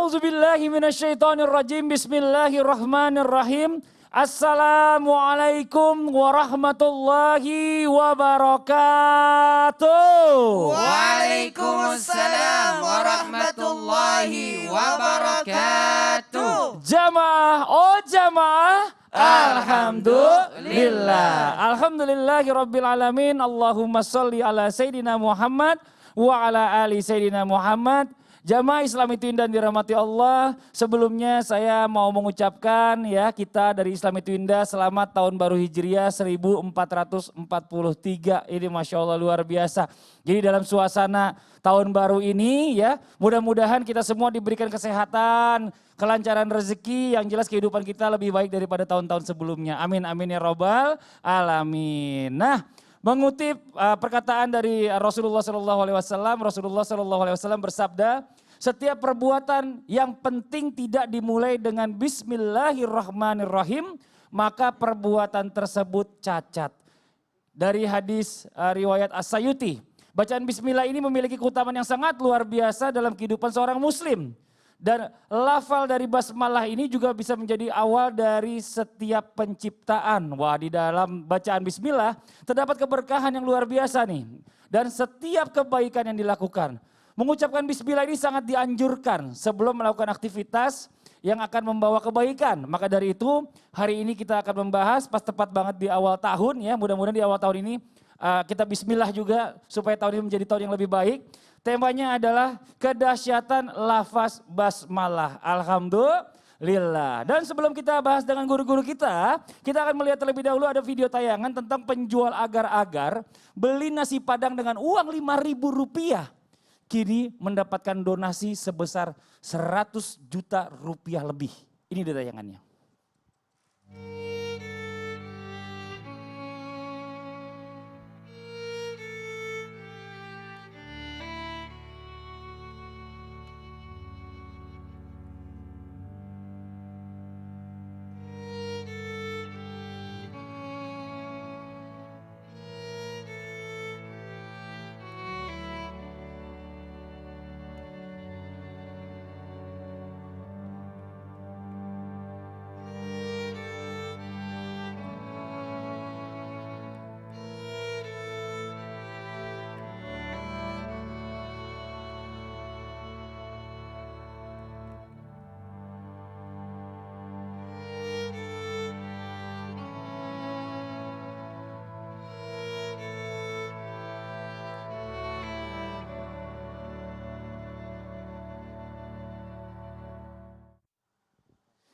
A'udzubillahi minasyaitonirrajim. Bismillahirrahmanirrahim. Assalamualaikum warahmatullahi wabarakatuh. Waalaikumsalam warahmatullahi wabarakatuh. Jamaah, oh jamaah. Alhamdulillah. Alhamdulillahi rabbil alamin. Allahumma salli ala Sayyidina Muhammad wa ala ali Sayyidina Muhammad. Jamaah Islami Twin dan dirahmati Allah, sebelumnya saya mau mengucapkan ya kita dari Islami Twinda selamat tahun baru Hijriah 1443. Ini Masya Allah luar biasa. Jadi dalam suasana tahun baru ini ya mudah-mudahan kita semua diberikan kesehatan, kelancaran rezeki, yang jelas kehidupan kita lebih baik daripada tahun-tahun sebelumnya. Amin amin ya robbal alamin. Nah, mengutip perkataan dari Rasulullah SAW bersabda, setiap perbuatan yang penting tidak dimulai dengan Bismillahirrahmanirrahim, maka perbuatan tersebut cacat. Dari hadis riwayat As-Sayuti, bacaan Bismillah ini memiliki keutamaan yang sangat luar biasa dalam kehidupan seorang muslim. Dan lafal dari basmalah ini juga bisa menjadi awal dari setiap penciptaan. Wah, di dalam bacaan bismillah terdapat keberkahan yang luar biasa nih. Dan setiap kebaikan yang dilakukan. Mengucapkan bismillah ini sangat dianjurkan sebelum melakukan aktivitas yang akan membawa kebaikan. Maka dari itu hari ini kita akan membahas pas tepat banget di awal tahun ya. Mudah-mudahan di awal tahun ini kita bismillah juga supaya tahun ini menjadi tahun yang lebih baik. Temanya adalah kedahsyatan lafaz basmalah. Alhamdulillah. Dan sebelum kita bahas dengan guru-guru kita akan melihat terlebih dahulu ada video tayangan tentang penjual agar-agar beli nasi padang dengan uang Rp5.000. Kini mendapatkan donasi sebesar 100 juta rupiah lebih. Ini dia tayangannya.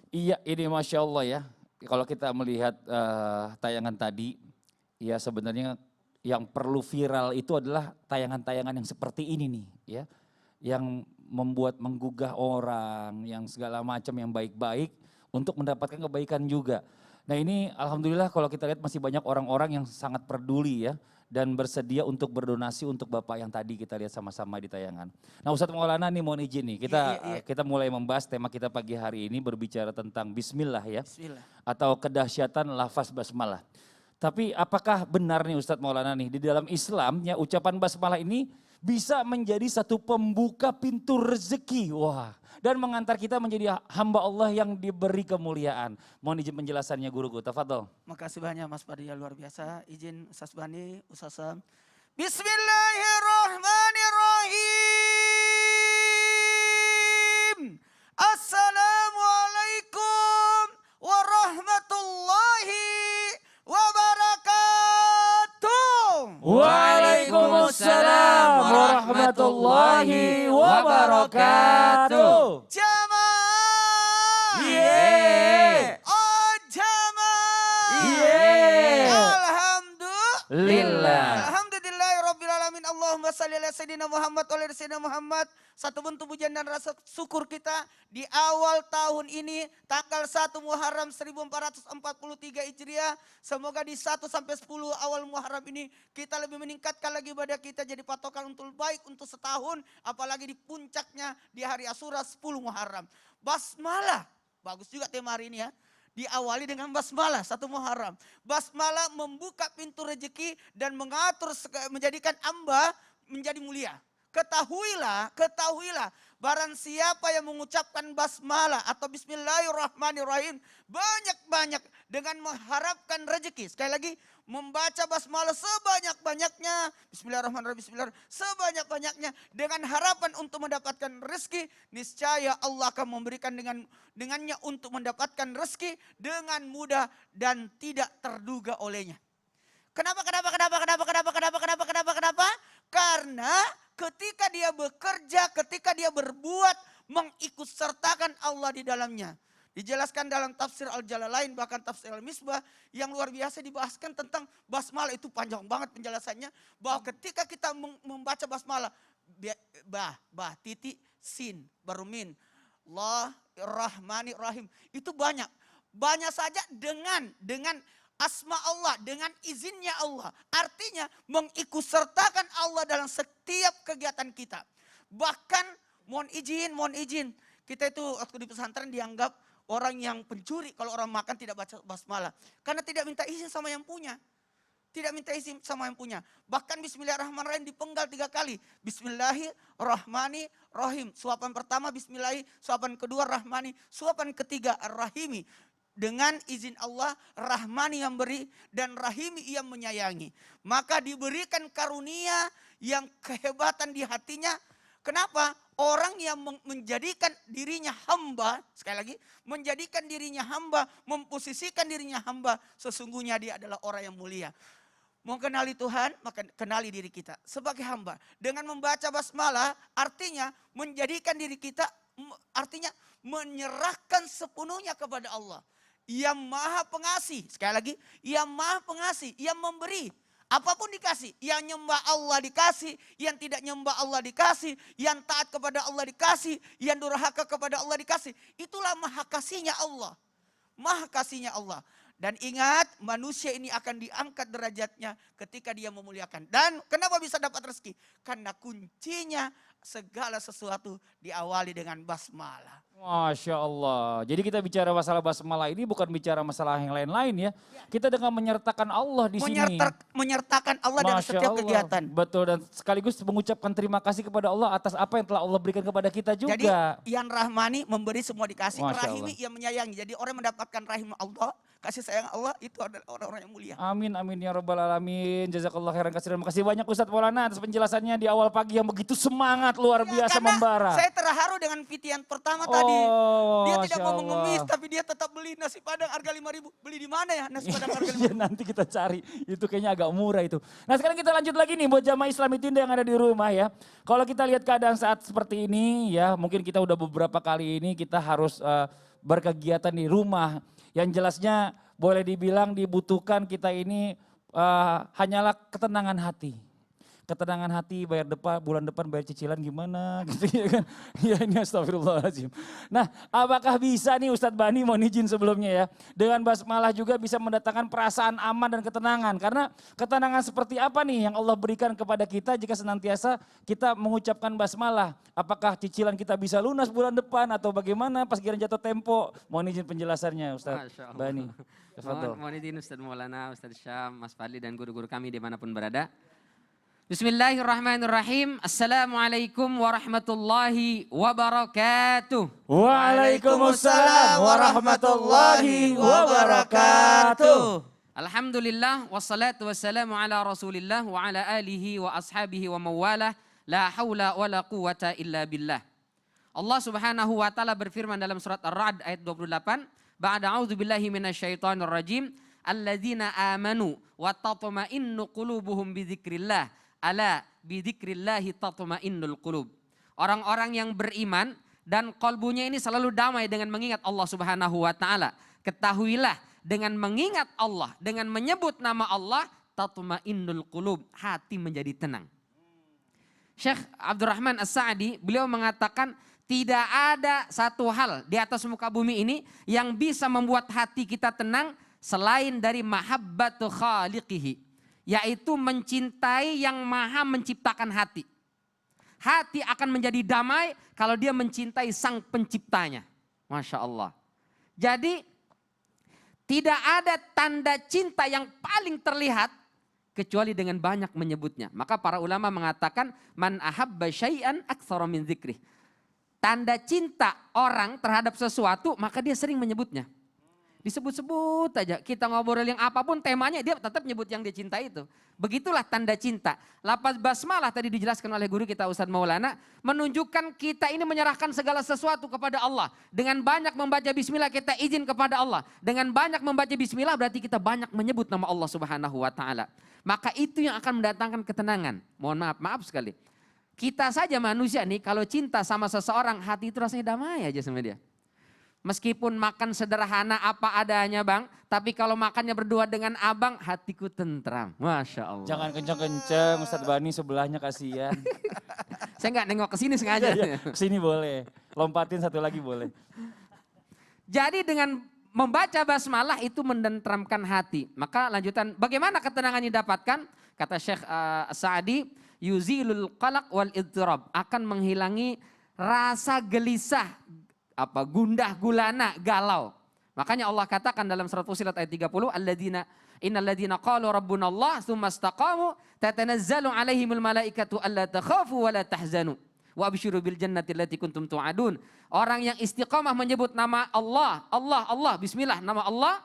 Iya, ini Masya Allah ya, kalau kita melihat tayangan tadi, ya sebenarnya yang perlu viral itu adalah tayangan-tayangan yang seperti ini nih ya. Yang membuat menggugah orang, yang segala macam yang baik-baik untuk mendapatkan kebaikan juga. Nah ini alhamdulillah kalau kita lihat masih banyak orang-orang yang sangat peduli ya. Dan bersedia untuk berdonasi untuk Bapak yang tadi kita lihat sama-sama di tayangan. Nah Ustadz Maulana nih mohon izin nih, kita mulai membahas tema kita pagi hari ini berbicara tentang bismillah ya. Bismillah. Atau kedahsyatan lafaz basmalah. Tapi apakah benar nih Ustadz Maulana nih, di dalam Islam ya ucapan basmalah ini bisa menjadi satu pembuka pintu rezeki. Wah, dan mengantar kita menjadi hamba Allah yang diberi kemuliaan. Mohon izin penjelasannya guruku, tafadhol. Makasih banyak Mas Padilla, luar biasa. Izin Ustaz Bani, Ustaz Sam. Bismillahirrahmanirrahim. Assalamualaikum warahmatullahi wabarakatuh. Waalaikumsalam warahmatullahi wabarakatuh. Jamaah. Yeay. Oh jamaah. Yeay. Alhamdulillah. Lillah. Alhamdulillahirrabbilalamin. Allahumma salli ala Sayyidina Muhammad wa ala Sayyidina Muhammad. Satu bentuk pujian dan rasa syukur kita di awal tahun ini tanggal 1 Muharram 1443 Hijriah. Semoga di 1 sampai 10 awal Muharram ini kita lebih meningkatkan lagi ibadah kita jadi patokan untuk baik untuk setahun. Apalagi di puncaknya di hari Asyura 10 Muharram. Basmalah, bagus juga tema hari ini ya. Diawali dengan basmalah 1 Muharram. Basmalah membuka pintu rezeki dan mengatur menjadikan hamba menjadi mulia. ketahuilah, barang siapa yang mengucapkan basmalah atau bismillahirrahmanirrahim banyak-banyak dengan mengharapkan rezeki. Sekali lagi, membaca basmalah sebanyak-banyaknya, bismillahirrahmanirrahim, sebanyak-banyaknya dengan harapan untuk mendapatkan rezeki, niscaya Allah akan memberikan dengannya untuk mendapatkan rezeki dengan mudah dan tidak terduga olehnya. Kenapa? Karena ketika dia bekerja, ketika dia berbuat, mengikutsertakan Allah di dalamnya. Dijelaskan dalam tafsir Al-Jalalain, bahkan tafsir Al-Misbah yang luar biasa dibahaskan tentang basmalah, itu panjang banget penjelasannya. Bahwa ketika kita membaca basmalah, titik, sin, baru min, Allah, Rahmani, Rahim. Itu banyak saja dengan asma Allah, dengan izinnya Allah. Artinya mengikutsertakan Allah dalam setiap kegiatan kita. Bahkan mohon izin. Kita itu waktu di pesantren dianggap orang yang pencuri kalau orang makan tidak baca basmalah. Karena tidak minta izin sama yang punya. Bahkan bismillahirrahmanirrahim dipenggal 3 kali. Bismillahirrahmanirrahim. Suapan pertama bismillahi, suapan kedua rahmani, suapan ketiga ar-rahimi. Dengan izin Allah, Rahmani yang beri dan Rahimi yang menyayangi. Maka diberikan karunia yang kehebatan di hatinya. Kenapa? Orang yang menjadikan dirinya hamba, sekali lagi, menjadikan dirinya hamba, memposisikan dirinya hamba, sesungguhnya dia adalah orang yang mulia. Mau kenali Tuhan, maka kenali diri kita sebagai hamba. Dengan membaca basmalah, artinya menjadikan diri kita, artinya menyerahkan sepenuhnya kepada Allah. Yang maha pengasih, sekali lagi, yang maha pengasih, yang memberi. Apapun dikasih, yang nyembah Allah dikasih, yang tidak nyembah Allah dikasih, yang taat kepada Allah dikasih, yang durhaka kepada Allah dikasih. Itulah maha kasihnya Allah. Maha kasihnya Allah. Dan ingat, manusia ini akan diangkat derajatnya ketika dia memuliakan. Dan kenapa bisa dapat rezeki? Karena kuncinya segala sesuatu diawali dengan basmalah. Masya Allah. Jadi kita bicara masalah basmalah ini bukan bicara masalah yang lain-lain ya. Kita dengan menyertakan Allah di sini. Menyertakan Allah dalam setiap kegiatan. Betul, dan sekaligus mengucapkan terima kasih kepada Allah atas apa yang telah Allah berikan kepada kita juga. Jadi yang Rahmani memberi semua dikasih. Masya Rahimi Allah. yang menyayangi. Jadi orang mendapatkan rahim Allah, kasih sayang Allah, itu adalah orang-orang yang mulia. Amin, amin ya rabbal alamin. Jazakallah khairan katsiran. Terima kasih banyak Ustadz Maulana atas penjelasannya di awal pagi yang begitu semangat, luar biasa, Karena membara. saya terharu dengan pitian pertama tadi. Dia tidak mau mengemis, tapi dia tetap beli nasi padang harga 5.000. Beli di mana ya nasi padang harga 5.000? Ya, nanti kita cari, itu kayaknya agak murah itu. Nah sekarang kita lanjut lagi nih buat jamaah Islami Tinda yang ada di rumah ya. Kalau kita lihat keadaan saat seperti ini ya, mungkin kita udah beberapa kali ini kita harus berkegiatan di rumah. Yang jelasnya boleh dibilang dibutuhkan kita ini hanyalah ketenangan hati. Ketenangan hati, bulan depan bayar cicilan gimana gitu ya kan. Ya ini astagfirullahaladzim. Nah apakah bisa nih Ustadz Bani, mohon izin sebelumnya ya. Dengan basmalah juga bisa mendatangkan perasaan aman dan ketenangan. Karena ketenangan seperti apa nih yang Allah berikan kepada kita jika senantiasa kita mengucapkan basmalah. Apakah cicilan kita bisa lunas bulan depan atau bagaimana pas kira jatuh tempo. Mohon izin penjelasannya Ustadz Bani. Mohon izin Ustadz Maulana, Ustadz Syam, Mas Fadli dan guru-guru kami dimanapun berada. Bismillahirrahmanirrahim. Assalamualaikum warahmatullahi wabarakatuh. Waalaikumsalam warahmatullahi wabarakatuh. Alhamdulillah wassalatu wassalamu ala Rasulillah wa ala alihi wa ashabihi wa mawalah. La haula wa la quwata illa billah. Allah Subhanahu wa taala berfirman dalam surat Ar-Ra'd ayat 28, ba'da a'udzubillahi minasyaitonir rajim, alladzina amanu wa tatma'innu qulubuhum bidzikrillah. Ala bidzikrillahi tatma'innul qulub. Orang-orang yang beriman dan kalbunya ini selalu damai dengan mengingat Allah Subhanahu wa taala. Ketahuilah dengan mengingat Allah, dengan menyebut nama Allah, tatma'innul qulub, hati menjadi tenang. Syekh Abdurrahman As-Sa'di beliau mengatakan tidak ada satu hal di atas muka bumi ini yang bisa membuat hati kita tenang selain dari mahabbatu khaliqihi. Yaitu mencintai yang maha menciptakan hati. Hati akan menjadi damai kalau dia mencintai sang penciptanya. Masya Allah. Jadi tidak ada tanda cinta yang paling terlihat kecuali dengan banyak menyebutnya. Maka para ulama mengatakan man ahabba syai'an aktsara min dzikrih. Tanda cinta orang terhadap sesuatu maka dia sering menyebutnya. Disebut-sebut aja. Kita ngobrol yang apapun temanya dia tetap nyebut yang dia cinta itu. Begitulah tanda cinta. Lafaz basmalah tadi dijelaskan oleh guru kita Ustadz Maulana. Menunjukkan kita ini menyerahkan segala sesuatu kepada Allah. Dengan banyak membaca bismillah kita izin kepada Allah. Dengan banyak membaca bismillah berarti kita banyak menyebut nama Allah Subhanahu wa ta'ala. Maka itu yang akan mendatangkan ketenangan. Mohon maaf sekali. Kita saja manusia nih kalau cinta sama seseorang hati itu rasanya damai aja sama dia. Meskipun makan sederhana apa adanya bang. Tapi kalau makannya berdua dengan abang hatiku tentram. Masya Allah. Jangan kenceng-kenceng Ustadz Bani sebelahnya kasihan. Saya nggak nengok ke sini sengaja. Kesini boleh. Lompatin satu lagi boleh. Jadi dengan membaca basmalah itu mendentramkan hati. Maka lanjutan bagaimana ketenangan yang didapatkan? Kata Syekh Sa'di. Yuzilul qalaq wal idtirab. Akan menghilangi rasa gelisah. Gundah gulana galau. Makanya Allah katakan dalam surat Fussilat ayat 30 innalladzina qalu rabbunallah tsumma istaqamu tatanazzalu alaihimul malaikatu alla takhafu wa la tahzanu wa absyiru bil jannati allati kuntum tu'adun. Orang yang istiqamah menyebut nama Allah, Allah, bismillah nama Allah,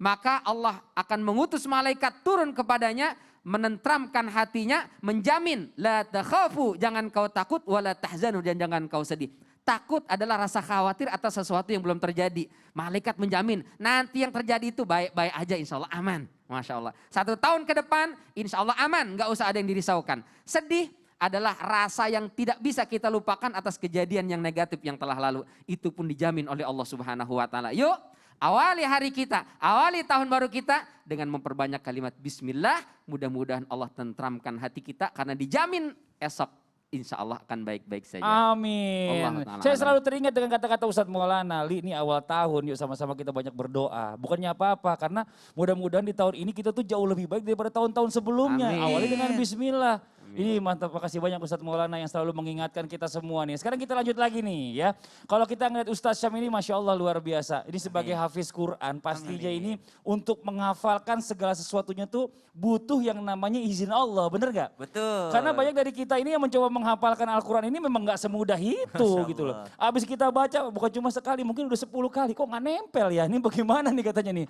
maka Allah akan mengutus malaikat turun kepadanya menentramkan hatinya, menjamin la takhafu jangan kau takut wa la tahzanu dan jangan kau sedih. Takut adalah rasa khawatir atas sesuatu yang belum terjadi. Malaikat menjamin nanti yang terjadi itu baik-baik aja insya Allah aman. Masya Allah. 1 tahun ke depan insya Allah aman. Gak usah ada yang dirisaukan. Sedih adalah rasa yang tidak bisa kita lupakan atas kejadian yang negatif yang telah lalu. Itu pun dijamin oleh Allah Subhanahu wa ta'ala. Yuk awali hari kita, awali tahun baru kita dengan memperbanyak kalimat bismillah. Mudah-mudahan Allah tentramkan hati kita karena dijamin esok insya Allah akan baik-baik saja. Amin. Saya selalu teringat dengan kata-kata Ustadz Maulana, Li ini awal tahun yuk sama-sama kita banyak berdoa. Bukannya apa-apa karena mudah-mudahan di tahun ini kita tuh jauh lebih baik daripada tahun-tahun sebelumnya. Amin. Awali dengan bismillah. Ini mantap, makasih banyak Ustadz Maulana yang selalu mengingatkan kita semua nih. Sekarang kita lanjut lagi nih ya. Kalau kita ngeliat Ustadz Syam ini Masya Allah luar biasa. Ini sebagai hafiz Quran pastinya ini untuk menghafalkan segala sesuatunya tuh butuh yang namanya izin Allah, bener gak? Betul. Karena banyak dari kita ini yang mencoba menghafalkan Al-Quran ini memang gak semudah itu gitu loh. Abis kita baca bukan cuma sekali, mungkin udah 10 kali. Kok gak nempel ya? Ini bagaimana nih katanya nih?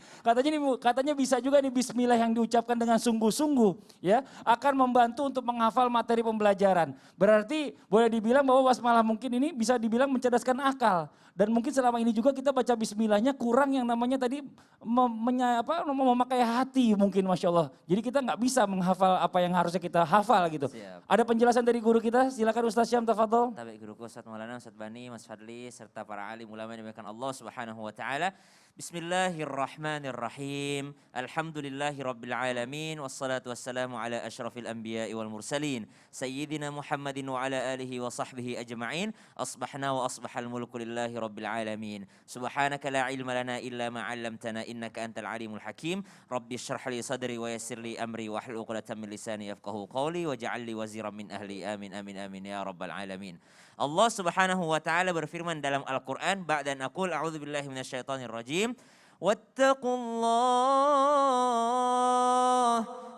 Katanya bisa juga nih bismillah yang diucapkan dengan sungguh-sungguh ya. Akan membantu untuk menghafal materi pembelajaran. Berarti boleh dibilang bahwa basmalah mungkin ini bisa dibilang mencerdaskan akal. Dan mungkin selama ini juga kita baca bismillahnya kurang yang namanya tadi memakai hati mungkin Masya Allah. Jadi kita nggak bisa menghafal apa yang harusnya kita hafal gitu. Siap. Ada penjelasan dari guru kita, silakan Ustaz Syam, tafadhol. Tabi guruku Ustaz Maulana, Ustaz Bani, Mas Fadli, serta para alim ulama yang dimuliakan Allah Subhanahu wa taala. Bismillahirrahmanirrahim. Alhamdulillahi rabbil alamin wassalatu wassalamu ala asyrafil anbiya'i wal mursalin sayyidina Muhammadin wa ala alihi wa sahbihi ajma'in. Asbahna wa asbahal mulku lillahi rabbil alamin. Subhanaka la ilma lana illa ma 'allamtana innaka antal alimul hakim. Rabbi shrah li sadri wa yassir li amri wa hlul 'uqdatam min lisani yafqahu qawli waj'al li waziran min ahli. Amin amin amin ya rabbal alamin. Allah Subhanahu wa taala berfirman dalam Al-Qur'an, ba'da an aqul a'udzu billahi minasyaitonir rajim. Wattaqullah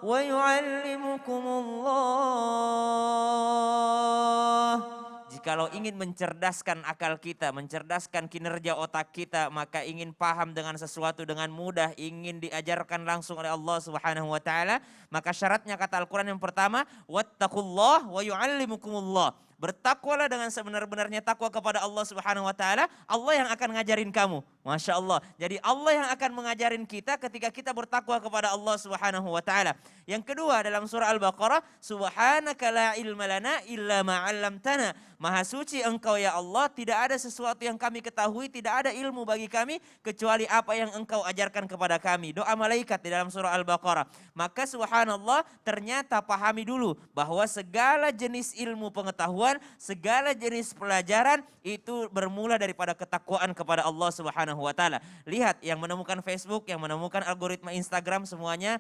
wa yu'allimukumullah. Jikalau ingin mencerdaskan akal kita, mencerdaskan kinerja otak kita, maka ingin paham dengan sesuatu dengan mudah, ingin diajarkan langsung oleh Allah Subhanahu wa taala, maka syaratnya kata Al-Qur'an yang pertama, wattaqullah wa yu'allimukumullah. Bertakwalah dengan sebenar-benarnya takwa kepada Allah Subhanahu wa taala, Allah yang akan ngajarin kamu. Masya Allah. Jadi Allah yang akan mengajarin kita ketika kita bertakwa kepada Allah Subhanahu wa taala. Yang kedua dalam surah Al-Baqarah, subhanaka la ilma lana illa ma 'allamtana. Maha suci Engkau ya Allah, tidak ada sesuatu yang kami ketahui, tidak ada ilmu bagi kami kecuali apa yang Engkau ajarkan kepada kami. Doa malaikat di dalam surah Al-Baqarah. Maka subhanallah, ternyata pahami dulu bahwa segala jenis ilmu pengetahuan, segala jenis pelajaran itu bermula daripada ketakwaan kepada Allah Subhanahu wa taala. Lihat yang menemukan Facebook, yang menemukan algoritma Instagram semuanya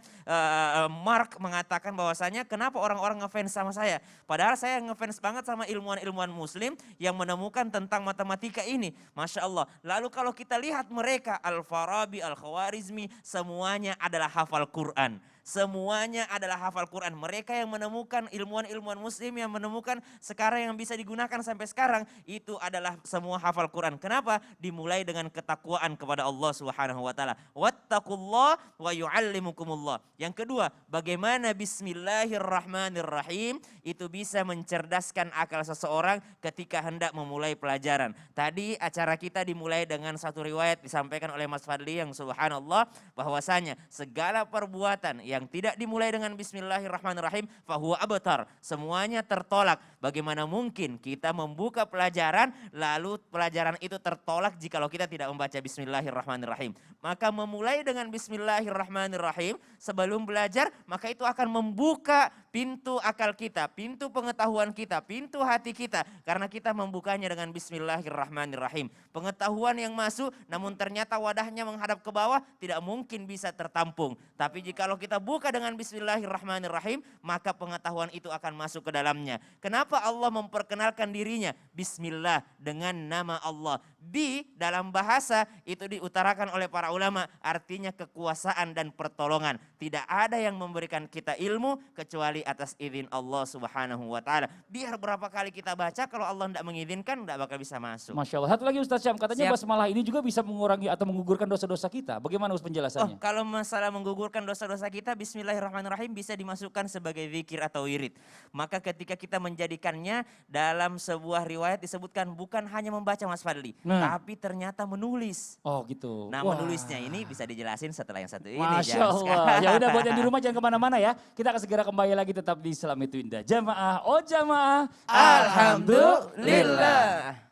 Mark mengatakan bahwasanya kenapa orang-orang ngefans sama saya? Padahal saya ngefans banget sama ilmuwan-ilmuwan muslim yang menemukan tentang matematika ini. Masya Allah. Lalu kalau kita lihat mereka Al-Farabi, Al-Khawarizmi, semuanya adalah hafal Quran. semuanya adalah hafal Quran. Mereka yang menemukan, ilmuwan-ilmuwan muslim yang menemukan sekarang yang bisa digunakan sampai sekarang, itu adalah semua hafal Quran. Kenapa? Dimulai dengan ketakwaan kepada Allah Subhanahu wa taala. Wattaqullah wa yu'allimukumullah. Yang kedua, bagaimana bismillahirrahmanirrahim itu bisa mencerdaskan akal seseorang ketika hendak memulai pelajaran. Tadi acara kita dimulai dengan satu riwayat disampaikan oleh Mas Fadli yang subhanallah, bahwasanya segala perbuatan yang tidak dimulai dengan bismillahirrahmanirrahim fahuwa abtar, semuanya tertolak. Bagaimana mungkin kita membuka pelajaran lalu pelajaran itu tertolak jikalau kita tidak membaca bismillahirrahmanirrahim. Maka memulai dengan bismillahirrahmanirrahim sebelum belajar, maka itu akan membuka pintu akal kita, pintu pengetahuan kita, pintu hati kita, karena kita membukanya dengan bismillahirrahmanirrahim. Pengetahuan yang masuk namun ternyata wadahnya menghadap ke bawah tidak mungkin bisa tertampung. Tapi jikalau kita buka dengan bismillahirrahmanirrahim, maka pengetahuan itu akan masuk ke dalamnya. Kenapa Allah memperkenalkan dirinya bismillah, dengan nama Allah? Di dalam bahasa itu diutarakan oleh para ulama artinya kekuasaan dan pertolongan. Tidak ada yang memberikan kita ilmu kecuali atas izin Allah Subhanahu wa taala. Biar berapa kali kita baca, kalau Allah tidak mengizinkan tidak bakal bisa masuk. Masya Allah. Satu lagi Ustaz Syam, katanya Siap. basmalah ini juga bisa mengurangi atau menggugurkan dosa-dosa kita. Bagaimana Ustaz penjelasannya? Kalau masalah menggugurkan dosa-dosa kita, bismillahirrahmanirrahim bisa dimasukkan sebagai zikir atau wirid. Maka ketika kita menjadikannya, dalam sebuah riwayat disebutkan bukan hanya membaca Mas Fadli, tapi ternyata menulis. Oh gitu. Nah, Wah. menulisnya ini bisa dijelasin setelah yang satu ini. Masya jangan Allah. sekarang. Ya udah buat yang di rumah jangan kemana-mana ya. Kita akan segera kembali lagi tetap di Islam itu Indah. Jamaah, oh jamaah. Alhamdulillah.